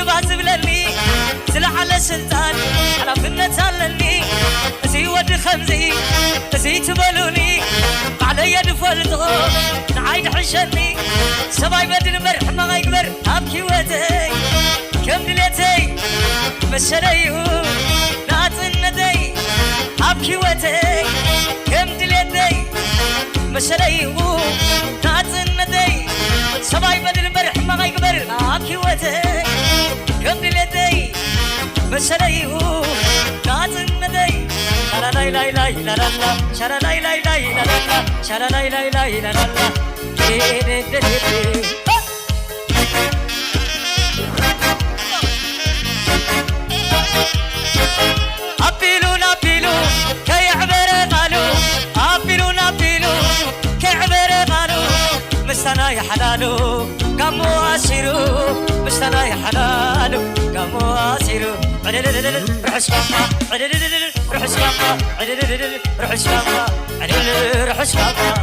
باز بلني سلع على سلطان على فنة علني زي ود خمزي زي تبلوني على يد فلتو نعيد حشني سباي بدل مرح ما غيقبر أبكي وتي كم دليتي مشريو ناتندي أبكي وتي كم دليتي مشريو ناتندي سباي بدل مرح ما غيقبر أبكي وتي كم دليتي مشريو ناتندي لا لا لا لا لا لا شرا لا لا لا لا لا شرا لا لا لا لا لا أبيلون أبيلو كي عبر قالو أبيلون أبيلو كي عبر قالو مستنا يا حلالو قامو أسيرو مستنا يا حلالو قامو أسيرو روح اسكاما روح اسكاما روح اسكاما روح اسكاما